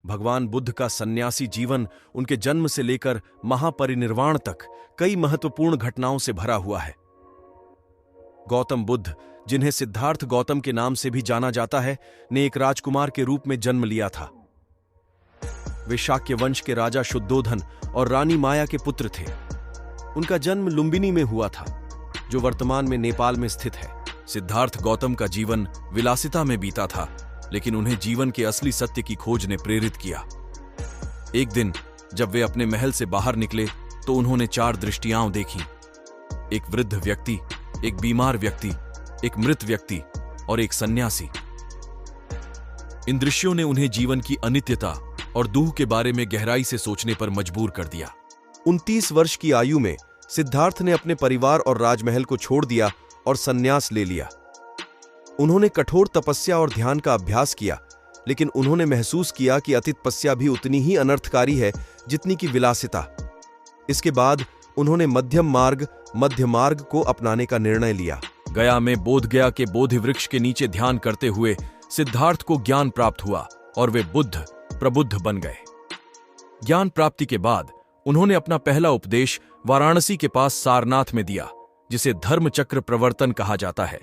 भगवान बुद्ध का सन्यासी जीवन उनके जन्म से लेकर महापरिनिर्वाण तक कई महत्वपूर्ण घटनाओं से भरा हुआ है। गौतम बुद्ध, जिन्हें सिद्धार्थ गौतम के नाम से भी जाना जाता है, ने एक राजकुमार के रूप में जन्म लिया था। वे शाक्य वंश के राजा शुद्धोधन और रानी माया के पुत्र थे। उनका जन्म लुम्बिनी में हुआ था, जो वर्तमान में नेपाल में स्थित है। सिद्धार्थ गौतम का जीवन विलासिता में बीता था, लेकिन उन्हें जीवन के असली सत्य की खोज ने प्रेरित किया। एक दिन जब वे अपने महल से बाहर निकले तो उन्होंने 4 दृष्टियां देखीं। एक वृद्ध व्यक्ति, एक बीमार व्यक्ति, एक मृत व्यक्ति और एक सन्यासी। इन दृश्यों ने उन्हें जीवन की अनित्यता और दुख के बारे में गहराई से सोचने पर मजबूर कर दिया। 29 वर्ष की आयु में सिद्धार्थ ने अपने परिवार और राजमहल को छोड़ दिया और संन्यास ले लिया। उन्होंने कठोर तपस्या और ध्यान का अभ्यास किया, लेकिन उन्होंने महसूस किया कि अति तपस्या भी उतनी ही अनर्थकारी है जितनी की विलासिता। इसके बाद उन्होंने मध्य मार्ग को अपनाने का निर्णय लिया। गया में बोधगया के बोधि वृक्ष के नीचे ध्यान करते हुए सिद्धार्थ को ज्ञान प्राप्त हुआ और वे प्रबुद्ध बन गए। ज्ञान प्राप्ति के बाद उन्होंने अपना पहला उपदेश वाराणसी के पास सारनाथ में दिया, जिसे धर्म चक्र प्रवर्तन कहा जाता है।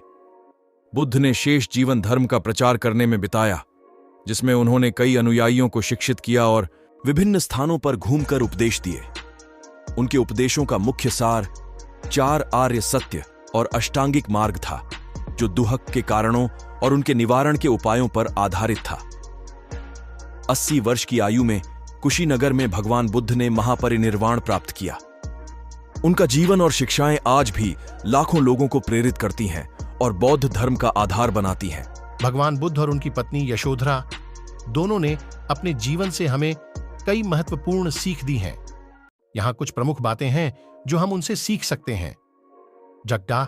बुद्ध ने शेष जीवन धर्म का प्रचार करने में बिताया, जिसमें उन्होंने कई अनुयायियों को शिक्षित किया और विभिन्न स्थानों पर घूमकर उपदेश दिए। उनके उपदेशों का मुख्य सार 4 आर्य सत्य और अष्टांगिक मार्ग था, जो दुहक के कारणों और उनके निवारण के उपायों पर आधारित था। 80 वर्ष की आयु में कुशीनगर में भगवान बुद्ध ने महापरिनिर्वाण प्राप्त किया। उनका जीवन और शिक्षाएं आज भी लाखों लोगों को प्रेरित करती हैं और बौद्ध धर्म का आधार बनाती हैं। भगवान बुद्ध और उनकी पत्नी यशोधरा दोनों ने अपने जीवन से हमें कई महत्वपूर्ण सीख दी हैं। यहां कुछ प्रमुख बातें हैं जो हम उनसे सीख सकते हैं। जगटा,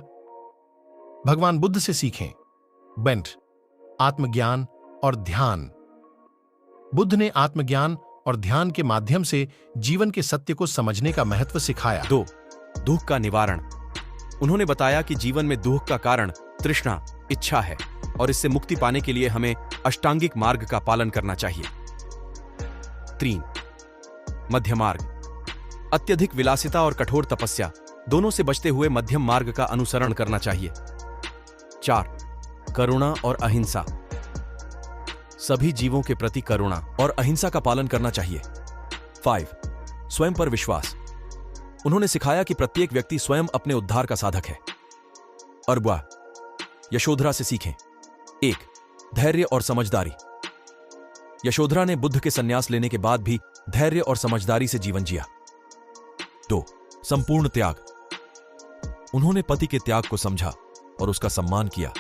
भगवान बुद्ध से सीखें। बेंट, आत्मज्ञान और ध्यान। बुद्ध ने आत्मज्ञान और ध्यान के माध्यम से जीवन के सत्य को समझने का महत्व सिखाया। 2. दुख का निवारण। उन्होंने बताया कि जीवन में दुख का कारण तृष्णा, इच्छा है और इससे मुक्ति पाने के लिए हमें अष्टांगिक मार्ग का पालन करना चाहिए। 3. मध्य मार्ग। अत्यधिक विलासिता और कठोर तपस्या दोनों से बचते हुए मध्यम मार्ग का अनुसरण करना चाहिए। 4. करुणा और अहिंसा। सभी जीवों के प्रति करुणा और अहिंसा का पालन करना चाहिए। 5. स्वयं पर विश्वास। उन्होंने सिखाया कि प्रत्येक व्यक्ति स्वयं अपने उद्धार का साधक है। अरबा, यशोधरा से सीखें। 1. धैर्य और समझदारी। यशोधरा ने बुद्ध के संन्यास लेने के बाद भी धैर्य और समझदारी से जीवन जिया। 2. संपूर्ण त्याग। उन्होंने पति के त्याग को समझा और उसका सम्मान किया,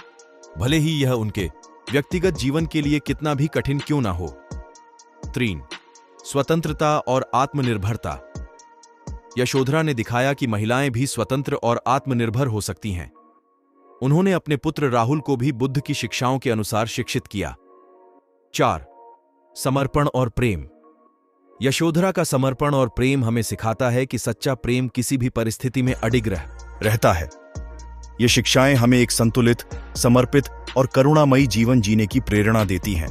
भले ही यह उनके व्यक्तिगत जीवन के लिए कितना भी कठिन क्यों ना हो। 3. स्वतंत्रता और आत्मनिर्भरता। यशोधरा ने दिखाया कि महिलाएं भी स्वतंत्र और आत्मनिर्भर हो सकती हैं। उन्होंने अपने पुत्र राहुल को भी बुद्ध की शिक्षाओं के अनुसार शिक्षित किया। 4. समर्पण और प्रेम। यशोधरा का समर्पण और प्रेम हमें सिखाता है कि सच्चा प्रेम किसी भी परिस्थिति में अडिग रहता है। ये शिक्षाएं हमें एक संतुलित, समर्पित और करुणामयी जीवन जीने की प्रेरणा देती हैं।